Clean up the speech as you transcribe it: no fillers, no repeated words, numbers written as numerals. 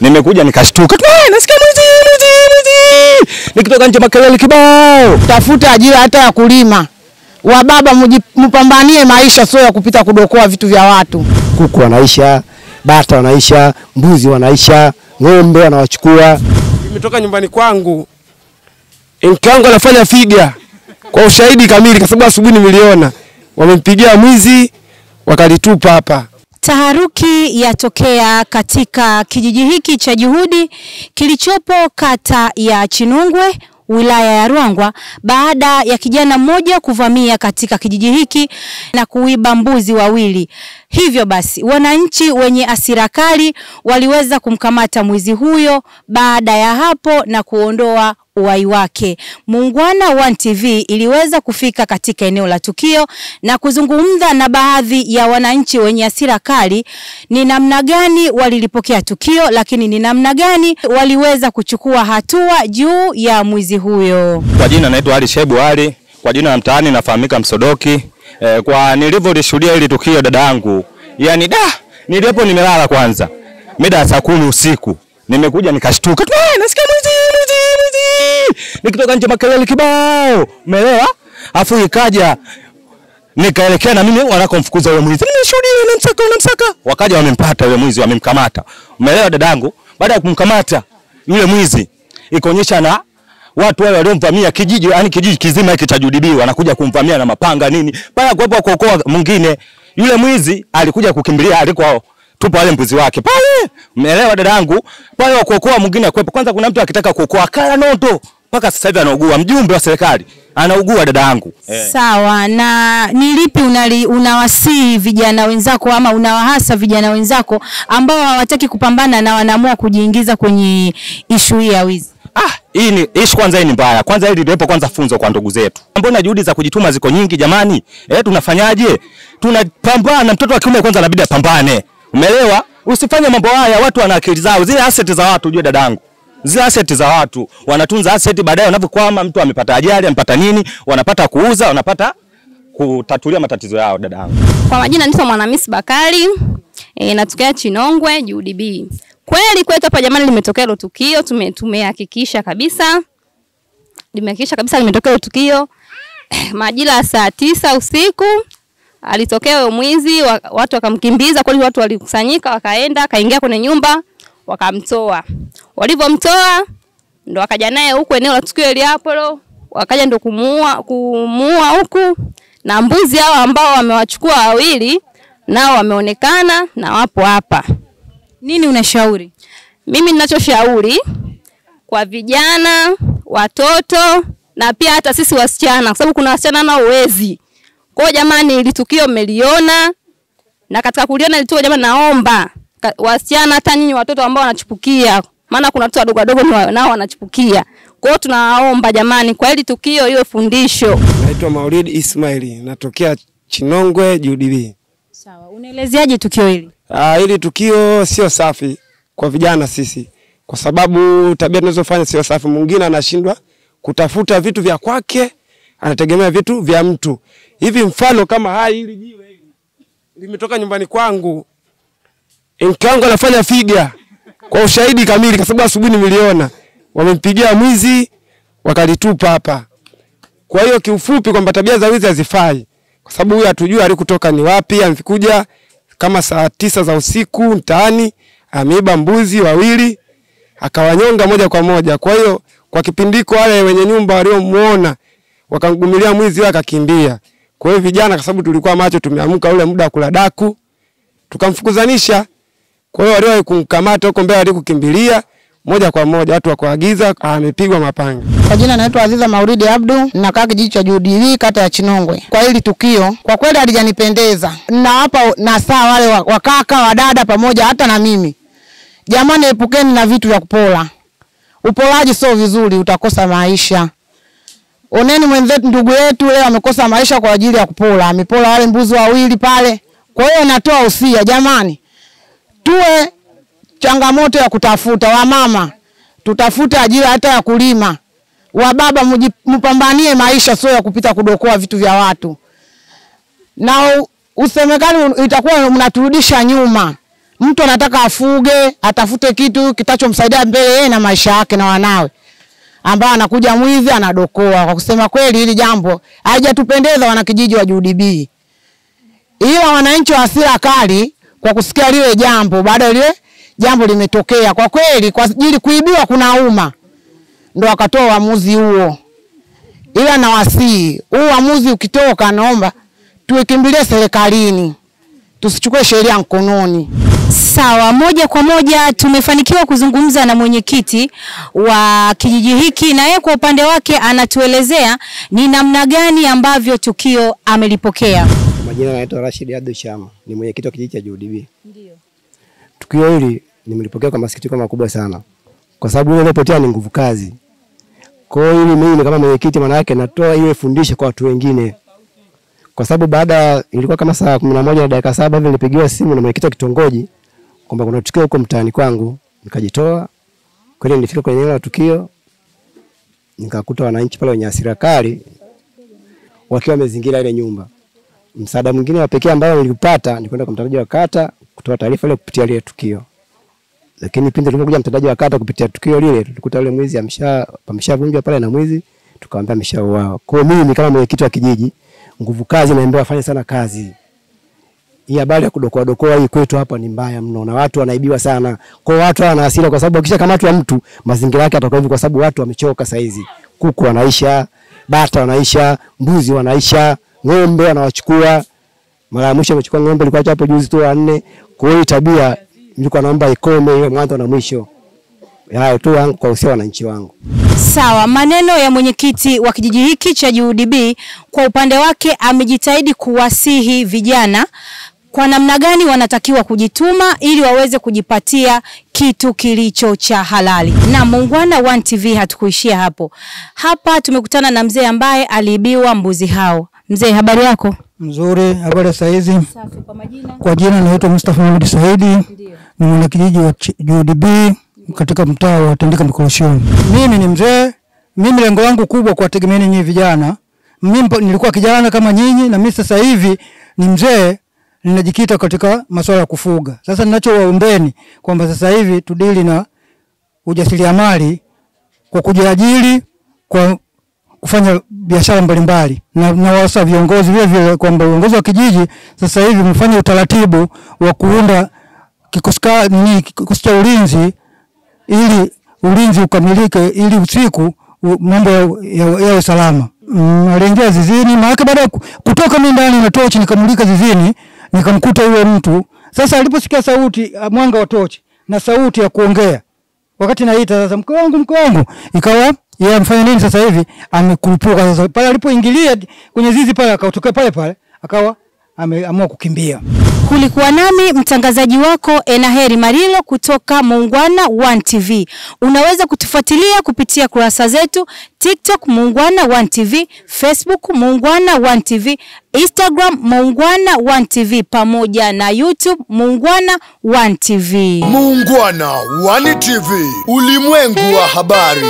Nimekuja nikashtuka. Nasikia mwizi. Nikitoka nje makelele kibao. Tafuta ajira hata ya kulima. Wababa mpambanie maisha, sio ya kupita kudokoa vitu vya watu. Kuku wanaisha, bata wanaisha, mbuzi wanaisha, ng'ombe wanawachukua. Nimetoka nyumbani kwangu. Mke wangu anafanya figa kwa ushahidi kamili, kwa sababu asubuhi niliona wamempigia mwizi wakalitupa hapa. Taharuki yatokea katika kijiji hiki cha Juhudi kilichopo kata ya Chinongwe, wilaya ya Ruangwa, baada ya kijana mmoja kuvamia katika kijiji hiki na kuiba mbuzi wawili. Hivyo basi wananchi wenye hasira kali waliweza kumkamata mwizi huyo baada ya hapo na kuondoa uhai wake. Muungwana One TV iliweza kufika katika eneo la tukio na kuzungumza na baadhi ya wananchi wenye hasira kali ni namna gani walilipokea tukio, lakini ni namna gani waliweza kuchukua hatua juu ya mwizi huyo. Kwa jina naitwa Ali Shaibu Ali, kwa jina la mtaani nafahamika Msodoki. Kwa nilivyolishuhudia hili tukio dadangu, yani nilipo nimelala kwanza. Mida saa 10 usiku nimekuja nikashtuka. Nasikia mwizi. Nikitoka nje makelele kibao. Umeelewa? Afu ikaja nikaelekea na mimi wanakomfukuza yule mwizi. Nimeshuhudia unamsaka. Wakaja wamempata yule mwizi, wamemkamata. Umeelewa dadangu? Baada ya kumkamata yule mwizi, ikaonyesha na watu wale waliomvamia kijiji, yani kijiji kizima hiki cha Juhudi wanakuja kumvamia na mapanga nini. Pale kuwepo kuokoa mwingine. Yule mwizi alikuja kukimbilia alikuwa tupo wale mbuzi wake pale. Umeelewa dadangu? Pale wa kuokoa mwingine kuwepo. Kwanza kuna mtu akitaka kuokoa kala noto. Mpaka sasa hivi anaugua, mjumbe wa serikali anaugua dadangu. Sawa, na nilipi unawasii vijana wenzako ama unawahasa vijana wenzako ambao hawataki kupambana na wanaamua kujiingiza kwenye issue ya wizi? Hii ni kwanza, hii ni mbaya. Kwanza hili ndipo kwanza funzo kwa ndugu zetu. Mbona juhudi za kujituma ziko nyingi jamani? Tunafanyaje? Tunapambana, mtoto wa kiume kwanza inabidi apambane. Umeelewa? Usifanye mambo haya, watu wana akili zao. Zile asset za watu ujue dadangu. Zile asset za watu, wanatunza asset, baadaye wanapokwama mtu amepata ajali, amepata nini, wanapata kuuza, wanapata kutatulia matatizo yao dadangu. Kwa majina naitwa Mwanamisi Bakari, natokea Chinongwe, Juhudi B. Kweli kwetu hapa jamani limetokea hilo tukio, tumehakikisha kabisa. Limetokea hilo tukio. Majira saa 9 usiku alitokea huyo mwizi, watu wakamkimbiza, kweli watu walikusanyika, wakaenda, kaingia kwenye nyumba, wakamtoa. Walivomtoa ndo wakaja naye huko eneo la tukio ile hapo, wakaja ndo kumuua huku, na mbuzi hao ambao wamewachukua wawili nao wameonekana na wapo hapa. Nini unashauri? Mimi ninachoshauri kwa vijana, watoto na pia hata sisi wasichana, kwa sababu kuna wasichana na uwezi. Kwa jamani ili tukio mmeliona, na katika kuliona ile tukio jamani naomba wasichana hata nyinyi watoto ambao wanachipukia, maana kuna watu wadogo nao wanachipukia. Kwa hiyo tunaomba jamani kwa hili tukio iwe fundisho. Naitwa Maulid Ismaili, natokea Chinongwe, Juhudi B. Sawa, unaelezeaje tukio hili? Hili tukio sio safi kwa vijana sisi, kwa sababu tabia tunazofanya sio safi. Mwingine anashindwa kutafuta vitu vya kwake, anategemea vitu vya mtu. Hivi mfano kama hili jiwe hili limetoka nyumbani kwangu. Mke wangu anafanya figa kwa ushahidi kamili, kwa sababu asubuhi niliona wamempigia mwizi wakalitupa hapa. Kwa hiyo kiufupi kwamba tabia za wizi hazifai, kwa sababu huyu hatujui alikutoka ni wapi. Amekuja kama saa 9 za usiku mtaani, ameiba mbuzi wawili akawanyonga moja kwa moja. Kwa hiyo kwa kipindiko wale wenye nyumba waliomuona wakamgumilia mwizi akakimbia. Kwa hiyo vijana, kwa sababu tulikuwa macho, tumeamka ule muda wa kula daku, tukamfukuzanisha. Kwa hiyo wale kumkamata huko mbele alikukimbilia moja kwa moja, watu wakaagiza, amepigwa mapanga. Kwa jina naitwa Aziza Maulidi Abdu, nakaa kijiji cha Juhudi kata ya Chinongwe. Kwa hili tukio kwa kweli halijanipendeza. Na hapa na saa wale wakaka wadada pamoja hata na mimi. Jamani, epukeni na vitu vya kupola. Upolaji sio vizuri, utakosa maisha. Oneni mwenzetu, ndugu yetu leo amekosa maisha kwa ajili ya kupola. Amepola wale mbuzi wawili pale. Kwa hiyo natoa usia jamani, tuwe changamoto ya kutafuta. Wamama tutafute ajira hata ya kulima. Wababa mpambanie maisha, sio ya kupita kudokoa vitu vya watu. Na usemekani itakuwa mnaturudisha nyuma. Mtu anataka afuge, atafute kitu kitachomsaidia mbele yeye na maisha yake na wanawe, ambao anakuja mwizi anadokoa. Kwa kusema kweli hili jambo haijatupendeza wanakijiji wa UDB. Ila wananchi wa hasira kali kwa kusikia lile jambo, baada lile jambo limetokea, kwa kweli kwa ajili kuibiwa kunauma, ndo akatoa uamuzi huo. Ila na wasii, huu uamuzi ukitoka, naomba tuikimbilie serikalini, tusichukue sheria mkononi. Sawa, moja kwa moja tumefanikiwa kuzungumza na mwenyekiti wa kijiji hiki, na yeye kwa upande wake anatuelezea ni namna gani ambavyo tukio amelipokea. Majina naitwa Rashid Abdul Shama, ni mwenyekiti wa kijiji cha UDB. Ndio. Tukio hili nimelipokea kwa masikitiko makubwa sana, kwa sababu ile ilipotea ni nguvu kazi. Kwa hiyo mimi kama mwenyekiti, maana yake natoa ile fundisho kwa watu wengine. Kwa sababu baada ilikuwa kama saa 11 na dakika 7 hivi nilipigiwa simu na mwenyekiti wa kitongoji kwamba kuna tukio huko mtaani kwangu. Nikajitoa kweli, nilifika kwenye eneo la tukio, nikakuta wananchi pale wenye hasira kali wakiwa wamezingira ile nyumba. Msaada mwingine wa pekee ambao nilipata ni kwenda kwa mtendaji wa kata kutoa taarifa ile kupitia ile tukio. Lakini pindi tulipokuja mtendaji wa kata kupitia tukio lile, tulikuta yule mwizi ameshavunjwa pale na mwizi tukamwambia ameshauawa. Kwa hiyo mimi kama mwenyekiti wa kijiji, nguvu kazi naomba afanye sana kazi. Hii habari ya kudokoa hii kwetu hapa ni mbaya mno, na watu wanaibiwa sana. Kwa hiyo watu wana hasira, kwa sababu kisha kama mtu mazingira yake atakuwa hivi, kwa sababu watu wamechoka saa hizi. Kuku wanaisha, bata wanaisha, mbuzi wanaisha, ng'ombe wanawachukua. Mara mwisho amechukua ng'ombe ilikuwa hapo juzi tu 4. Kwa hiyo tabia nilikuwa naomba ikome iwe mwanzo na mwisho. Hayo tu wangu kwa usia wananchi wangu. Sawa, maneno ya mwenyekiti wa kijiji hiki cha UDB. Kwa upande wake amejitahidi kuwasihi vijana kwa namna gani wanatakiwa kujituma ili waweze kujipatia kitu kilicho cha halali. Na Muungwana One TV hatukuishia hapo. Hapa tumekutana na mzee ambaye aliibiwa mbuzi hao. Mzee, habari yako? Mzuri, habari saa hizi? Safi. Kwa majina? Kwa jina naitwa Mustafa Muhammad Saidi. Ndio. Ni mwanakijiji wa UDB katika mtaa wa Tandika Mikoroshoni. Mimi ni mzee. Mimi lengo langu kubwa kuwategemeeni nyinyi vijana. Mimi nilikuwa kijana kama nyinyi, na mimi sasa hivi ni mzee, ninajikita katika masuala ya kufuga. Sasa ninachowaombeni kwamba sasa hivi tudili na ujasiriamali kwa kujiajiri, kwa kufanya biashara mbalimbali, na wasa viongozi vile kwamba viongozi wa kijiji sasa hivi mfanye utaratibu wa kuunda kikosi cha ulinzi, ili ulinzi ukamilike, ili usiku mambo yawe salama. Aliingia zizini, maana baada kutoka mimi ndani na tochi nikamulika zizini, nikamkuta yule mtu. Sasa aliposikia sauti, mwanga wa tochi na sauti ya kuongea, wakati naita sasa mke wangu, ikawa yeye amfanya nini sasa hivi amekurupuka. Sasa pale alipoingilia kwenye zizi pale, akatoka pale akawa ameamua kukimbia. Kulikuwa nami mtangazaji wako Enaheri Marilo kutoka Muungwana One TV. Unaweza kutufuatilia kupitia kurasa zetu TikTok Muungwana One TV, Facebook Muungwana One TV, Instagram Muungwana One TV, pamoja na YouTube Muungwana One TV. Muungwana One TV, ulimwengu wa habari.